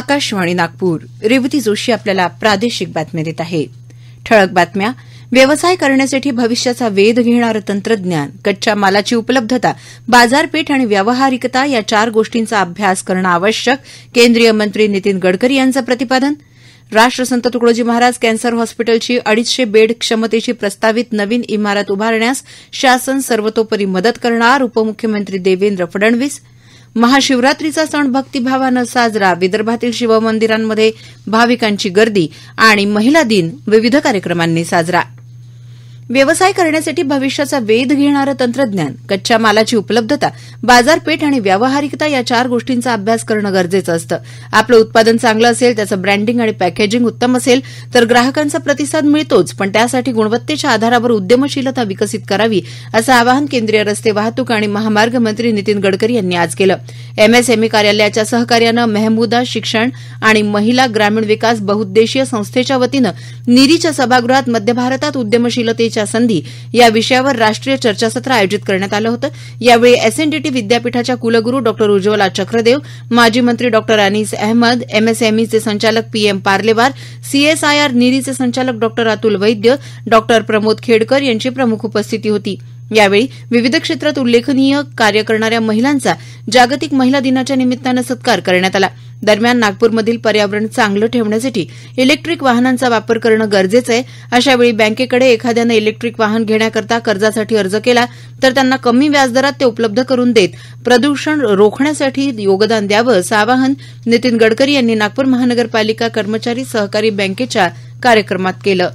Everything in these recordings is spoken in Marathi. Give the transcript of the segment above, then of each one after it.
आकाशवाणी नागपूर. रेवती जोशी आपल्याला प्रादेशिक बातम्या देत आहे. ठळक बातम्या. व्यवसाय करण्यासाठी भविष्याचा वेध घेणारं तंत्रज्ञान, कच्च्या मालाची उपलब्धता, बाजारपेठ आणि व्यावहारिकता या 4 गोष्टींचा अभ्यास करणं आवश्यक, केंद्रीय मंत्री नितीन गडकरी यांचं प्रतिपादन. राष्ट्रसंत तुकडोजी महाराज कॅन्सर हॉस्पिटलची 250 बेड क्षमतेची प्रस्तावित नवीन इमारत उभारण्यास शासन सर्वतोपरी मदत करणार, उपमुख्यमंत्री देवेंद्र फडणवीस. महाशिवरात्रीचा सण भक्तिभावानं साजरा, विदर्भातील शिवमंदिरांमध्ये भाविकांची गर्दी आणि महिला दिन विविध कार्यक्रमांनी साजरा. व्यवसाय करण्यासाठी भविष्याचा वेध घेणारं तंत्रज्ञान, कच्च्या मालाची उपलब्धता, बाजारपेठ आणि व्यावहारिकता या 4 गोष्टींचा अभ्यास करणं गरजेचं असतं. आपलं उत्पादन चांगलं असेल, त्याचं ब्रँडिंग आणि पॅकेजिंग उत्तम असेल तर ग्राहकांचा प्रतिसाद मिळतोच, पण त्यासाठी गुणवत्तेच्या आधारावर उद्यमशीलता विकसित करावी, असं आवाहन केंद्रीय रस्ते वाहतूक आणि महामार्ग मंत्री नितीन गडकरी यांनी आज केलं. एमएसएमई कार्यालयाच्या सहकार्यानं मेहमूदा शिक्षण आणि महिला ग्रामीण विकास बहुउद्देशीय संस्थेच्या वतीनं नीरीच्या सभागृहात मध्य भारतात उद्यमशीलतेच्या संधी या विषयावर राष्ट्रीय चर्चासत्र आयोजित करण्यात आलं होतं. यावेळी एसएनडीटी विद्यापीठाच्या कुलगुरू डॉ उज्ज्वला चक्रदेव, माजी मंत्री डॉ अनीस अहमद, एमएसएमईचे संचालक पीएम पार्लेवार, सीएसआयआर नीरीचे संचालक डॉ अतुल वैद्य, डॉ प्रमोद खेडकर यांची प्रमुख उपस्थिती होती. यावेळी विविध क्षेत्रात उल्लेखनीय कार्य करणाऱ्या महिलांचा जागतिक महिला दिनाच्या निमित्तानं सत्कार करण्यात आला. दरम्यान नागपूरमधील पर्यावरण चांगलं ठेवण्यासाठी इलेक्ट्रिक वाहनांचा वापर करणं गरजेचं आहे. अशावेळी बँकेकडे एखाद्यानं इलेक्ट्रिक वाहन घेण्याकरता कर्जासाठी अर्ज केला तर त्यांना कमी व्याजदरात ते उपलब्ध करून देत प्रदूषण रोखण्यासाठी योगदान द्यावं, असं आवाहन नितीन गडकरी यांनी नागपूर महानगरपालिका कर्मचारी सहकारी बँकेच्या कार्यक्रमात केलं.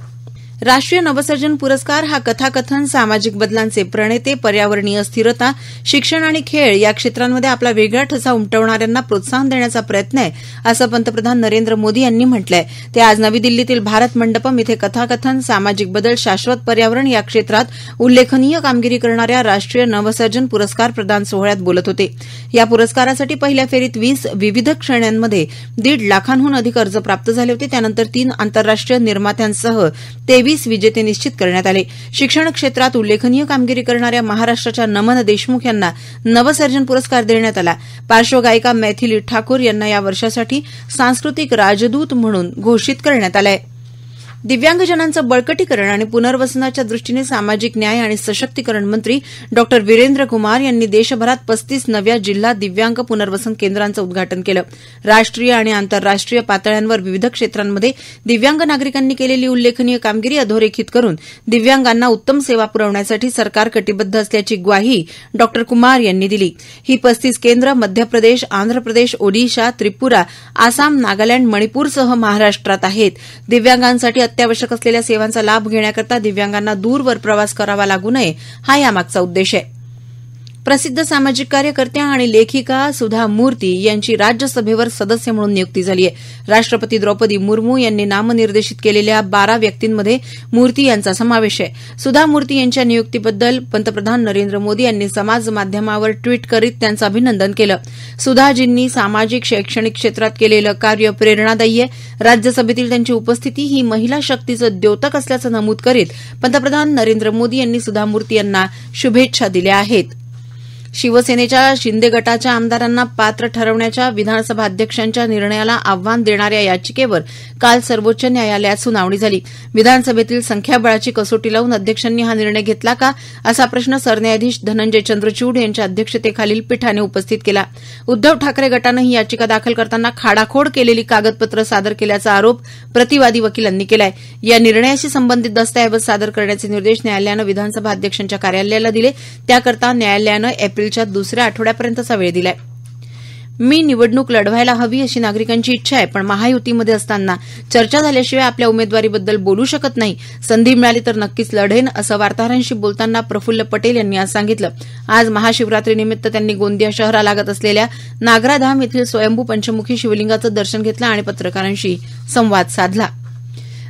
राष्ट्रीय नवसर्जन पुरस्कार हा कथाकथन, सामाजिक बदलांचे प्रणेते, पर्यावरणीय स्थिरता, शिक्षण आणि खेळ या क्षेत्रांमध्ये आपला वेगळा ठसा उमटवणाऱ्यांना प्रोत्साहन देण्याचा प्रयत्न आहे, असं पंतप्रधान नरेंद्र मोदी यांनी म्हटलंय. ते आज नवी दिल्लीतील भारत मंडपम इथे कथाकथन, सामाजिक बदल, शाश्वत पर्यावरण या क्षेत्रात उल्लेखनीय कामगिरी करणाऱ्या राष्ट्रीय नवसर्जन पुरस्कार प्रदान सोहळ्यात बोलत होते. या पुरस्कारासाठी पहिल्या फेरीत 20 विविध श्रेण्यांमध्ये 1.5 लाखांहून अधिक अर्ज प्राप्त झाले होते. त्यानंतर 3 आंतरराष्ट्रीय निर्मात्यांसह 23 विजेते निश्चित करण्यात आले. शिक्षण क्षेत्रात उल्लेखनीय कामगिरी करणाऱ्या महाराष्ट्राच्या नमन देशमुख यांना नवसर्जन पुरस्कार देण्यात आला. पार्श्वगायिका मैथिली ठाकूर यांना या वर्षासाठी सांस्कृतिक राजदूत म्हणून घोषित करण्यात आलं आहे. दिव्यांगजनांचं बळकटीकरण आणि पुनर्वसनाच्या दृष्टीने सामाजिक न्याय आणि सशक्तीकरण मंत्री डॉ वीरेंद्र कुमार यांनी देशभरात 35 नव्या जिल्हा दिव्यांग पुनर्वसन केंद्रांचं उद्घाटन केलं. राष्ट्रीय आणि आंतरराष्ट्रीय पातळ्यांवर विविध क्षेत्रांमध्ये दिव्यांग नागरिकांनी केलेली उल्लेखनीय कामगिरी अधोरेखित करून दिव्यांगांना उत्तम सेवा पुरवण्यासाठी सरकार कटिबद्ध असल्याची ग्वाही डॉ कुमार यांनी दिली. ही 35 केंद्र मध्य प्रदेश, आंध्र प्रदेश, ओडिशा, त्रिपुरा, आसाम, नागालँड, मणिपूरसह महाराष्ट्रात आहेत. दिव्यांगांसाठी अत्यावश्यक असलेल्या सेवांचा लाभ घेण्याकरता दिव्यांगांना दूरवर प्रवास करावा लागू नये, हा यामागचा उद्देश आहे. प्रसिद्ध सामाजिक कार्यकर्त्या आणि लेखिका सुधा मूर्ती यांची राज्यसभेवर सदस्य म्हणून नियुक्ती झाली आहे. राष्ट्रपती द्रौपदी मुर्मू यांनी नामनिर्देशित केलेल्या 12 व्यक्तींमध्ये मूर्ती यांचा समावेश आहे. सुधा मूर्ती यांच्या नियुक्तीबद्दल पंतप्रधान नरेंद्र मोदी यांनी समाज माध्यमावर ट्विट करीत त्यांचं अभिनंदन केलं. सुधाजींनी सामाजिक शैक्षणिक क्षेत्रात केलेलं कार्य प्रेरणादायी आहे. राज्यसभेतील त्यांची उपस्थिती ही महिला शक्तीचं द्योतक असल्याचं नमूद करीत पंतप्रधान नरेंद्र मोदी यांनी सुधा मूर्ती यांना शुभेच्छा दिल्या आहेत. शिवसेनेच्या शिंदे गटाच्या आमदारांना पात्र ठरवण्याच्या विधानसभा अध्यक्षांच्या निर्णयाला आव्हान देणाऱ्या याचिकेवर काल सर्वोच्च न्यायालयात सुनावणी झाली. विधानसभेतील संख्याबळाची कसोटी लावून अध्यक्षांनी हा निर्णय घेतला का, असा प्रश्न सरन्यायाधीश धनंजय चंद्रचूड यांच्या अध्यक्षतेखालील पीठाने उपस्थित केला. उद्धव ठाकरे गटानं ही याचिका दाखल करताना खाडाखोड केलेली कागदपत्र सादर केल्याचा आरोप प्रतिवादी वकिलांनी केलाय. या निर्णयाशी संबंधित दस्तऐवज सादर करण्याचे निर्देश न्यायालयानं विधानसभा अध्यक्षांच्या कार्यालयाला दिले. त्याकरता न्यायालयानं एप्रिलच्या 2ऱ्या आठवड्यापर्यंतचा वेळ दिलाय. मी निवडणूक लढवायला हवी अशी नागरिकांची इच्छा आहे, पण महायुतीमध्ये असताना चर्चा झाल्याशिवाय आपल्या उमेदवारीबद्दल बोलू शकत नाही. संधी मिळाली तर नक्कीच लढेन, असं वार्ताहरांशी बोलताना प्रफुल्ल पटेल यांनी आज सांगितलं. आज महाशिवरात्रीनिमित्त त्यांनी गोंदिया शहरालागत असलेल्या नागराधाम येथील स्वयंभू पंचमुखी शिवलिंगाचं दर्शन घेतलं आणि पत्रकारांशी संवाद साधला.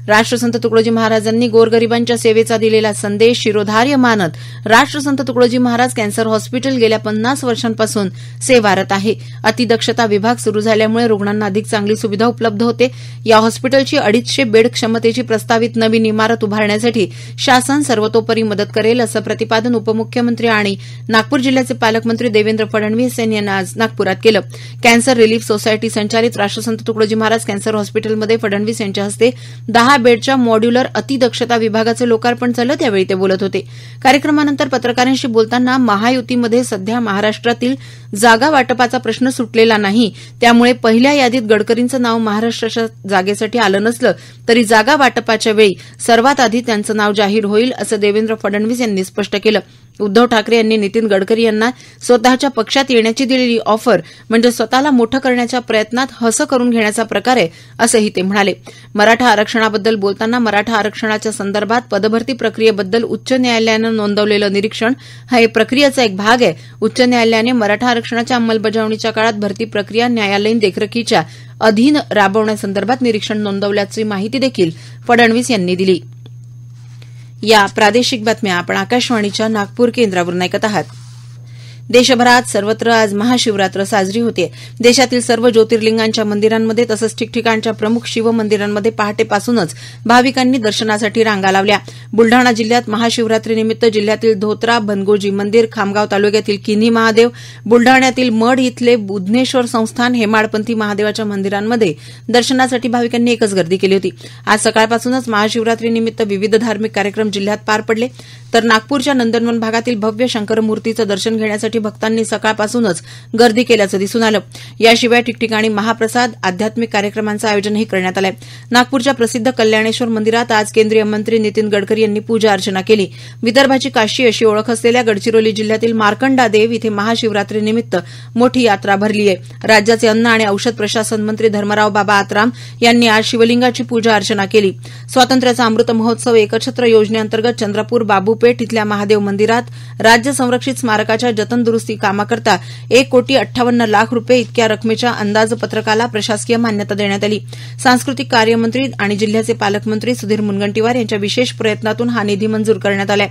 राष्ट्रसंत तुकडोजी महाराजांनी गोरगरिबांच्या सेवेचा दिलेला संदेश शिरोधार्य मानत राष्ट्रसंत तुकडोजी महाराज कॅन्सर हॉस्पिटल गेल्या 50 वर्षांपासून सेवारत आहे. अतिदक्षता विभाग सुरू झाल्यामुळे रुग्णांना अधिक चांगली सुविधा उपलब्ध होते. या हॉस्पिटलची 250 बेड क्षमतेची प्रस्तावित नवीन इमारत उभारण्यासाठी शासन सर्वतोपरी मदत करेल, असं प्रतिपादन उपमुख्यमंत्री आणि नागपूर जिल्ह्याचे पालकमंत्री देवेंद्र फडणवीस यांनी आज नागपुरात केलं. कॅन्सर रिलीफ सोसायटी संचालित राष्ट्रसंत तुकडोजी महाराज कॅन्सर हॉस्पिटलमध्ये फडणवीस यांच्या हस्ते 10 बेडच्या मॉड्युलर अतिदक्षता विभागाचं लोकार्पण झालं. त्यावेळी ते बोलत होते. कार्यक्रमानंतर पत्रकारांशी बोलताना महायुतीमध्ये सध्या महाराष्ट्रातील जागा वाटपाचा प्रश्न सुटलेला नाही, त्यामुळे पहिल्या यादीत गडकरींचं नाव महाराष्ट्राच्या जागेसाठी आलं नसलं तरी जागा वाटपाच्या वेळी सर्वात आधी त्यांचं नाव जाहीर होईल, असं देवेंद्र फडणवीस यांनी स्पष्ट केलं. उद्धव ठाकरे यांनी नितीन गडकरी यांना स्वतःच्या पक्षात येण्याची दिलेली ऑफर म्हणजे स्वतःला मोठं करण्याच्या प्रयत्नात हसं करून घेण्याचा प्रकार आहे, असंही ते म्हणाले. मराठा आरक्षणाबद्दल बोलताना मराठा आरक्षणाच्या संदर्भात पदभरती प्रक्रियेबद्दल उच्च न्यायालयानं नोंदवलेलं निरीक्षण हा या प्रक्रियेचा एक भाग आहे. उच्च न्यायालयाने मराठा आरक्षणाच्या अंमलबजावणीच्या काळात भरती प्रक्रिया न्यायालयीन देखरेखीच्या अधीन राबवण्यासंदर्भात निरीक्षण नोंदवल्याची माहिती देखील फडणवीस यांनी दिली. या प्रादेशिक बातम्या आपण आकाशवाणीच्या नागपूर केंद्रावरून ऐकत आहात. देशभरात सर्वत्र आज महाशिवरात्र साजरी होते. देशातील सर्व ज्योतिर्लिंगांच्या मंदिरांमध्ये तसंच ठिकठिकाणच्या प्रमुख शिवमंदिरांमध्ये पहाटेपासूनच भाविकांनी दर्शनासाठी रांगा लावल्या. बुलढाणा जिल्ह्यात महाशिवरात्रीनिमित्त जिल्ह्यातील धोत्रा, बनगोजी मंदिर, खामगाव तालुक्यातील किन्ही महादेव, बुलढाण्यातील मढ इथले बुधनेश्वर संस्थान, हेमाडपंथी महादेवाच्या मंदिरांमध्ये दर्शनासाठी भाविकांनी एकच गर्दी केली होती. आज सकाळपासूनच महाशिवरात्रीनिमित्त विविध धार्मिक कार्यक्रम जिल्ह्यात पार पडले, तर नागपूरच्या नंदनवन भागातील भव्य शंकरमूर्तीचं दर्शन घेण्यासाठी भक्तांनी सकाळपासूनच गर्दी केल्याचं दिसून आलं. याशिवाय ठिकठिकाणी महाप्रसाद, आध्यात्मिक कार्यक्रमांचं आयोजनही करण्यात आलं. नागपूरच्या प्रसिद्ध कल्याणेश्वर मंदिरात आज केंद्रीय मंत्री नितीन गडकरी यांनी पूजा अर्चना केली. विदर्भाची काशी अशी ओळख असलेल्या गडचिरोली जिल्ह्यातील मार्कंडा देव इथे महाशिवरात्रीनिमित्त मोठी यात्रा भरली आहे. राज्याचे अन्न आणि औषध प्रशासन मंत्री धर्मराव बाबा आत्राम यांनी आज शिवलिंगाची पूजा अर्चना केली. स्वातंत्र्याचा अमृत महोत्सव एकछत्र योजनेअंतर्गत चंद्रपूर बाबूपेठ इथल्या महादेव मंदिरात राज्य संरक्षित स्मारकाच्या जतन दुरुस्ती कामाकरता 1,58,00,000 रुपये इतक्या रकमेच्या अंदाजपत्रकाला प्रशासकीय मान्यता देण्यात आली. सांस्कृतिक कार्यमंत्री आणि जिल्ह्याचे पालकमंत्री सुधीर मुनगंटीवार यांच्या विशेष प्रयत्नातून हा निधी मंजूर करण्यात आला.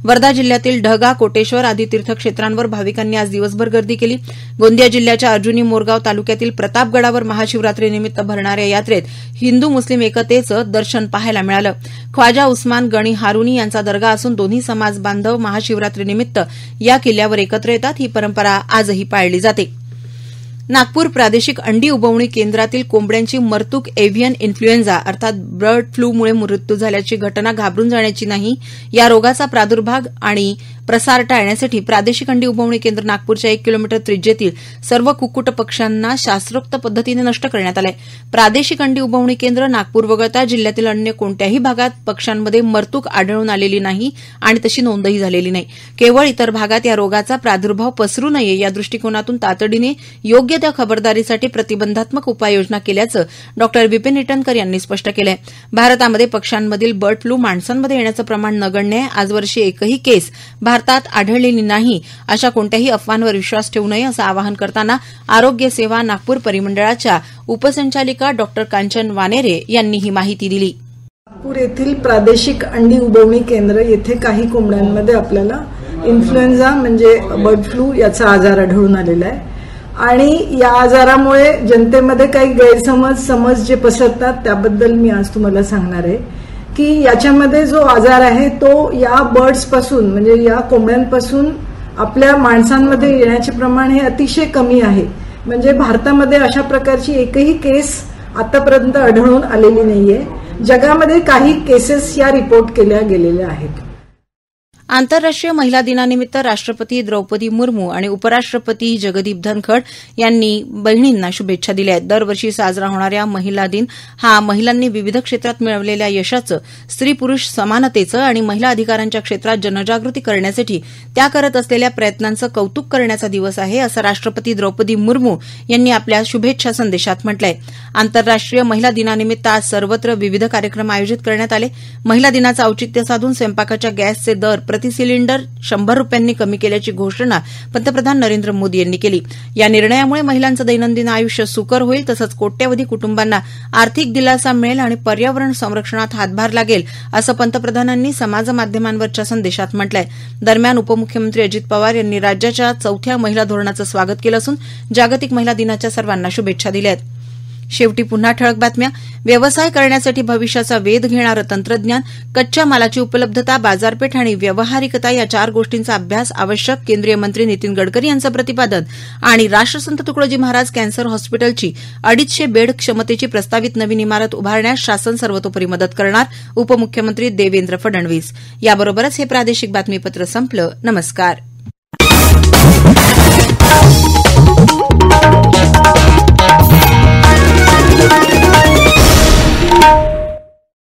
वर्धा जिल्ह्यातील ढगा, कोटेश्वर आदी तीर्थक्षेत्रांवर भाविकांनी आज दिवसभर गर्दी केली. गोंदिया जिल्ह्याच्या अर्जुनी मोरगाव तालुक्यातील प्रतापगडावर महाशिवरात्रीनिमित्त भरणाऱ्या यात्रेत हिंदू मुस्लिम एकतेचं दर्शन पाहायला मिळालं. ख्वाजा उस्मान गणी हारुनी यांचा दर्गा असून दोन्ही समाज बांधव महाशिवरात्रीनिमित्त या किल्ल्यावर एकत्र येतात. ही परंपरा आजही पाळली जाते. नागपूर प्रादेशिक अंडी उबवणी केंद्रातील कोंबड्यांची मरतूक एव्हियन इन्फ्लुएन्झा अर्थात बर्ड फ्लूमुळे मृत्यू झाल्याची घटना घाबरून जाण्याची नाही. या रोगाचा प्रादुर्भाव आणि प्रसार टाळण्यासाठी प्रादेशिक अंडी उबवणी केंद्र नागपूरच्या 1 किलोमीटर त्रिज्येतील सर्व कुक्कुट पक्ष्यांना शास्त्रोक्त पद्धतीने नष्ट करण्यात आलं आहे. प्रादेशिक अंडी उबवणी केंद्र नागपूर वगळता जिल्ह्यातील अन्य कोणत्याही भागात पक्ष्यांमध्ये मरतूक आढळून आलेली नाही आणि तशी नोंदही झालेली नाही. केवळ इतर भागात या रोगाचा प्रादुर्भाव पसरू नये या दृष्टिकोनातून तातडीने योग्य त्या खबरदारीसाठी प्रतिबंधात्मक उपाययोजना केल्याचं डॉ विपिन इटनकर यांनी स्पष्ट केलं आहे. भारतामध्ये पक्ष्यांमधील बर्ड फ्लू माणसांमध्ये येण्याचं प्रमाण नगण्य आहे. आजवर्षी एकही केस भारतात आढळलेली नाही. अशा कोणत्याही अफवांवर विश्वास ठेवू नये असं आवाहन करताना आरोग्य सेवा नागपूर परिमंडळाच्या उपसंचालिका डॉ कांचन वानेरे यांनी ही माहिती दिली. नागपूर येथील प्रादेशिक अंडी उबवणी केंद्र येथे काही कोंबड्यांमध्ये आपल्याला इन्फ्लुएन्झा म्हणजे बर्ड फ्लू याचा आजार आढळून आलेला आहे आणि या आजारामुळे जनतेमध्ये काही गैरसमज जे पसरतात त्याबद्दल मी आज तुम्हाला सांगणार आहे की याच्यामध्ये जो आजार आहे तो या बर्ड्स पासून म्हणजे या कोंबड्यांपासून आपल्या माणसांमध्ये येण्याचे प्रमाण हे अतिशय कमी आहे. म्हणजे भारतामध्ये अशा प्रकारची एकही केस आतापर्यंत आढळून आलेली नाहीये. जगामध्ये काही केसेस या रिपोर्ट केल्या गेलेल्या आहेत. आंतरराष्ट्रीय महिला दिनानिमित्त राष्ट्रपती द्रौपदी मुर्मू आणि उपराष्ट्रपती जगदीप धनखड यांनी बहिणींना शुभेच्छा दिल्या आहेत. दरवर्षी साजरा होणाऱ्या महिला दिन हा महिलांनी विविध क्षेत्रात मिळवलेल्या यशाचं, स्त्री पुरुष समानतेचं आणि महिला अधिकारांच्या क्षेत्रात जनजागृती करण्यासाठी त्या करत असलेल्या प्रयत्नांचं कौतुक करण्याचा दिवस आहे, असं राष्ट्रपती द्रौपदी मुर्मू यांनी आपल्या शुभेच्छा संदेशात म्हटलंय. आंतरराष्ट्रीय महिला दिनानिमित्त आज सर्वत्र विविध कार्यक्रम आयोजित करण्यात आले. महिला दिनाचं औचित्य साधून स्वयंपाकाच्या गॅसचे दर प्रति सिलिंडर 100 रुपयांनी कमी केल्याची घोषणा पंतप्रधान नरेंद्र मोदी यांनी केली. या निर्णयामुळे महिलांचं दैनंदिन आयुष्य सुकर होईल, तसंच कोट्यवधी कुटुंबांना आर्थिक दिलासा मिळेल आणि पर्यावरण संरक्षणात हातभार लागेल, असं पंतप्रधानांनी समाजमाध्यमांवरच्या संदेशात म्हटलंय. दरम्यान उपमुख्यमंत्री अजित पवार यांनी राज्याच्या 4थ्या महिला धोरणाचं स्वागत केलं असून जागतिक महिला दिनाच्या सर्वांना शुभेच्छा दिल्या आहेत. शेवटी पुन्हा ठळक बातम्या. व्यवसाय करण्यासाठी भविष्याचा वेध घेणारं तंत्रज्ञान, कच्च्या मालाची उपलब्धता, बाजारपेठ आणि व्यावहारिकता या 4 गोष्टींचा अभ्यास आवश्यक, केंद्रीय मंत्री नितीन गडकरी यांचं प्रतिपादन. आणि राष्ट्रसंत तुकडोजी महाराज कॅन्सर हॉस्पिटलची 250 बेड क्षमतेची प्रस्तावित नवीन इमारत उभारण्यास शासन सर्वतोपरी मदत करणार, उपमुख्यमंत्री देवेंद्र फडणवीस. याबरोबरच हे प्रादेशिक बातमीपत्र संपलं. नमस्कार.